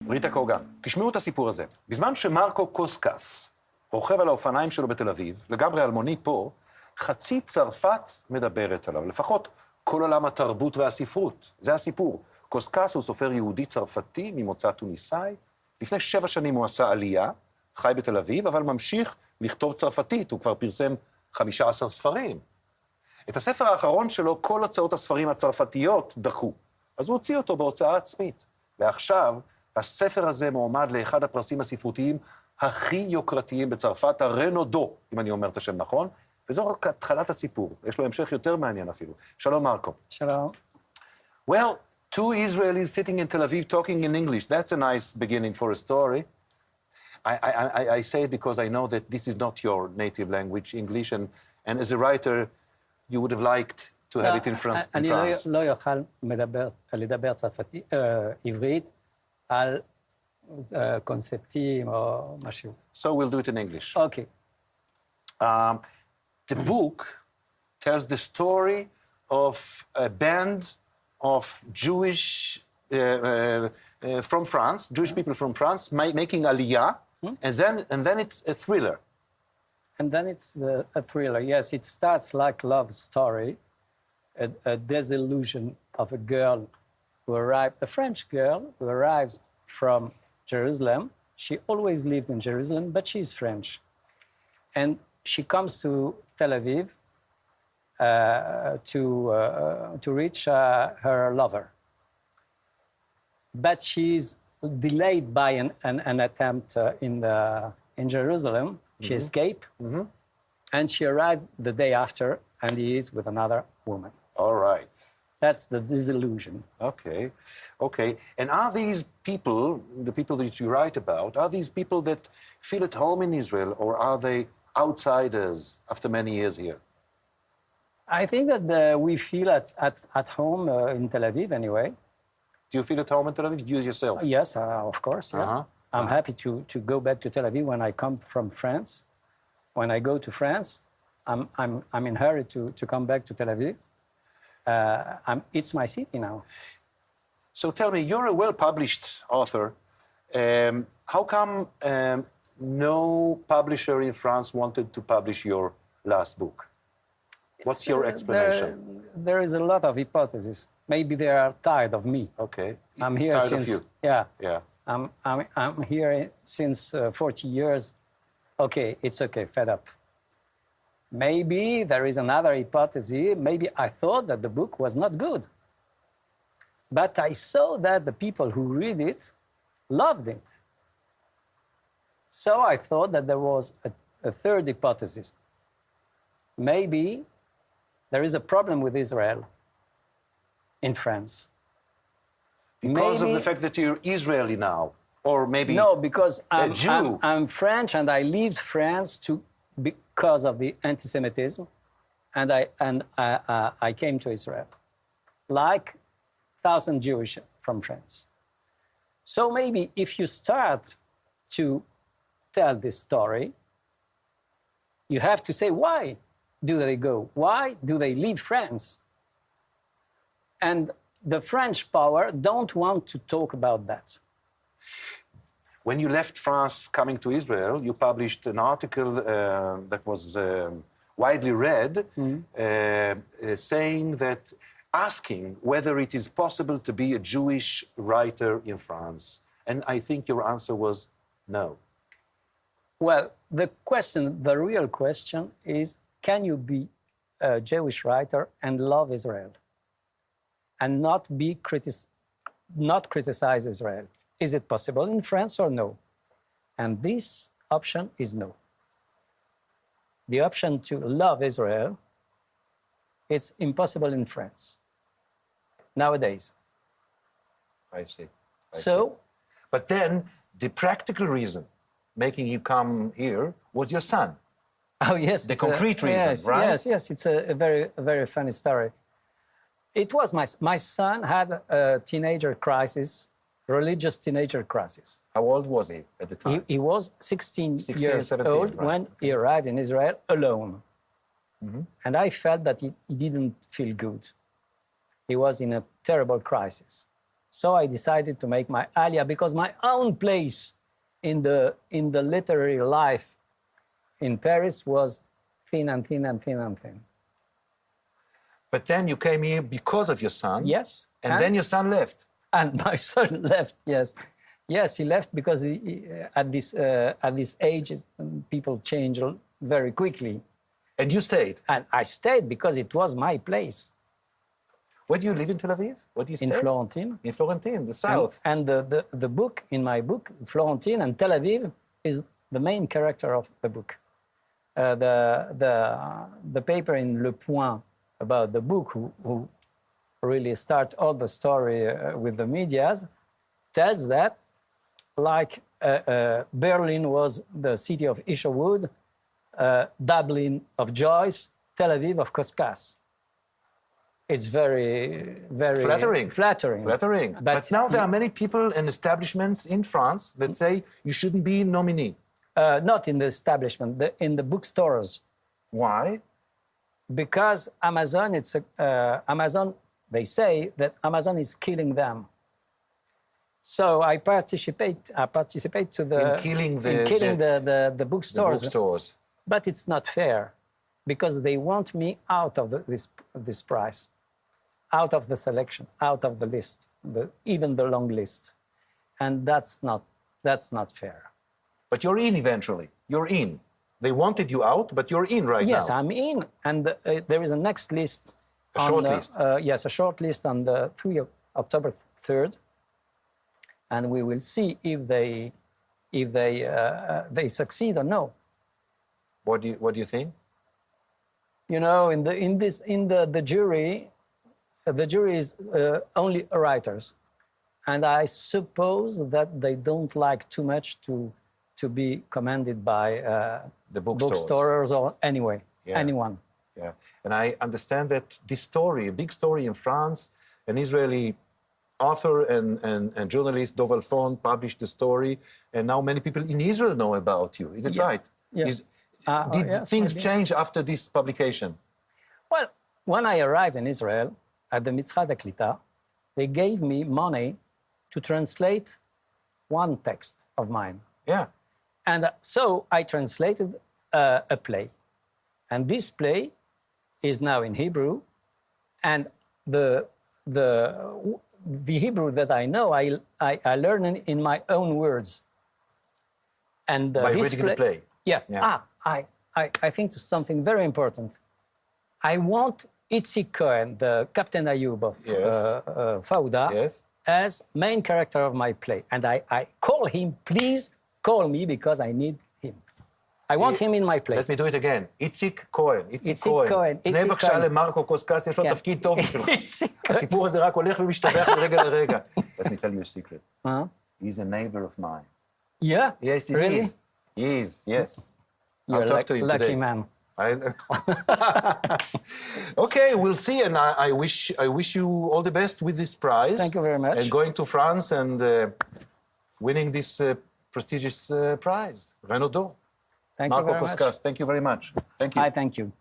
ריטה קוגן, תשמעו את הסיפור הזה. בזמן שמרקו קוסקס רוכב על האופניים שלו בתל אביב, לגמרי אלמוני פה, חצי צרפת מדברת עליו, לפחות כל עולם התרבות והספרות. זה הסיפור. קוסקס הוא סופר יהודי צרפתי ממוצא טוניסאי. לפני 7 שנים הוא עשה עלייה, חי בתל אביב, אבל ממשיך לכתוב צרפתית. הוא כבר פרסם 15 ספרים. את הספר האחרון שלו, כל הוצאות הספרים הצרפתיות דחו. אז הוא הוציא אותו בהוצאה עצמית. ועכשיו, הספר הזה מועמד לאחד הפרסים הספרותיים הכי יוקרתיים בצרפת, הרנודו, אם אני אומר את השם נכון, וזו רק התחלת הסיפור. יש לו המשך יותר מעניין אפילו. שלום, מרקו. שלום. Well, 2 Israelis sitting in Tel Aviv talking in English. That's a nice beginning for a story. I say it because I know that this is not your native language, English, and as a writer, you would have liked to have it in France. אני לא יוכל לדבר צרפתית, עברית, על קונספטים או משהו. So we'll do it in English. Okay. The book tells the story of a band of Jewish from France, Jewish people from France, making aliyah, and then it's a thriller. And then it's a thriller. Yes, it starts like love story, a disillusion of a girl who arrived, a French girl who arrives from Jerusalem. She always lived in Jerusalem, but she's French. And she comes to Tel Aviv to reach her lover. But she's delayed by an attempt in Jerusalem. She escaped, and she arrived the day after, and he is with another woman. All right. That's the disillusion. Okay, okay. And are these people, the people that you write about, are these people that feel at home in Israel, or are they outsiders after many years here? I think that we feel at home in Tel Aviv anyway. Do you feel at home in Tel Aviv, you yourself? Yes, of course, yeah. I'm happy to go back to Tel Aviv when I come from France. When I go to France, I'm in a hurry to come back to Tel Aviv. It's my city now. So tell me, you're a well-published author. How come no publisher in France wanted to publish your last book? What's your explanation? There is a lot of hypotheses. Maybe they are tired of me. Okay. I'm here tired since... of you? Yeah. Yeah. I'm here since 40 years. Okay, it's okay, fed up. Maybe there is another hypothesis. Maybe I thought that the book was not good. But I saw that the people who read it loved it. So I thought that there was a third hypothesis. Maybe there is a problem with Israel in France. Because of the fact that you're Israeli now, or maybe no, because I'm French and I leave France because of the anti-Semitism, and I came to Israel, like 1,000 Jewish from France. So maybe if you start to tell this story, you have to say, why do they go? Why do they leave France? And the French power don't want to talk about that. When you left France coming to Israel, you published an article that was widely read, saying that, asking whether it is possible to be a Jewish writer in France. And I think your answer was no. Well, the real question is, can you be a Jewish writer and love Israel and not criticize Israel? Is it possible in France or no? And this option is no. The option to love Israel, it's impossible in France nowadays. I see. But then the practical reason making you come here was your son. Oh, yes. The concrete reason, yes, right? Yes. It's a very funny story. It was my son had a teenager crisis, religious teenager crisis. How old was he at the time? He was 16 years 17, old right. when he arrived in Israel alone. And I felt that he didn't feel good. He was in a terrible crisis. So I decided to make my alia because my own place in the literary life in Paris was thin and thin and thin and thin. But then you came here because of your son. Yes. And then your son left. And my son left, yes. Yes, he left because at this age, people change very quickly. And you stayed? And I stayed because it was my place. Where do you live in Tel Aviv? Where do you stay? In Florentine. In Florentine, the south. And the book, in my book, Florentine and Tel Aviv, is the main character of the book. The paper in Le Point about the book, who really start all the story with the medias, tells that, like Berlin was the city of Isherwood, Dublin of Joyce, Tel Aviv of Koskas. It's very, very flattering. Flattering. But now there are many people and establishments in France that say you shouldn't be nominee. Not in the establishment, in the bookstores. Why? Because Amazon, Amazon, they say that Amazon is killing them. So I participate to the in killing the bookstores. The bookstores. But it's not fair, because they want me out of this prize, out of the selection, out of the list, even the long list, and that's not fair. But you're in eventually. You're in. They wanted you out, but you're in right now. Yes, I'm in, and there is a next list. A short list. Yes, a short list on the October 3rd, and we will see if they succeed or no. What do you think? You know, in the jury, the jury is only writers, and I suppose that they don't like too much to be commanded by the bookstores or anyone. Yeah, and I understand that this story, a big story in France, an Israeli author and journalist, Dov Alfon, published the story, and now many people in Israel know about you. Is it right? Yes. Did yes, things maybe. change after this publication? Well, when I arrived in Israel at the Mitzrad HaKlita, they gave me money to translate one text of mine. Yeah. And so I translated a play. And this play is now in Hebrew. And the Hebrew that I know, I learned in my own words. And by this reading the play? Yeah. I think something very important. I want Itzik Cohen, the Captain Ayub of Fauda, as main character of my play. And I call him, please call me, because I need him. I want him in my play. Let me do it again. Itzik Cohen. Itzik Cohen. פנה בבקשה למרקו קוסקס, יש לו תפקיד טוב בשבילך. הסיפור הזה רק הולך ומשתבח מרגע לרגע. Let me tell you a secret. He's a neighbor of mine. Yeah? Yes, he really? is. He is, yes. You're I'll talk to him lucky today. Man. Okay, we'll see, and I wish you all the best with this prize. Thank you very much. And going to France and winning this prestigious prize, Renaudot. Thank you Marco very Koskas, much. thank you very much. Thank you. I thank you.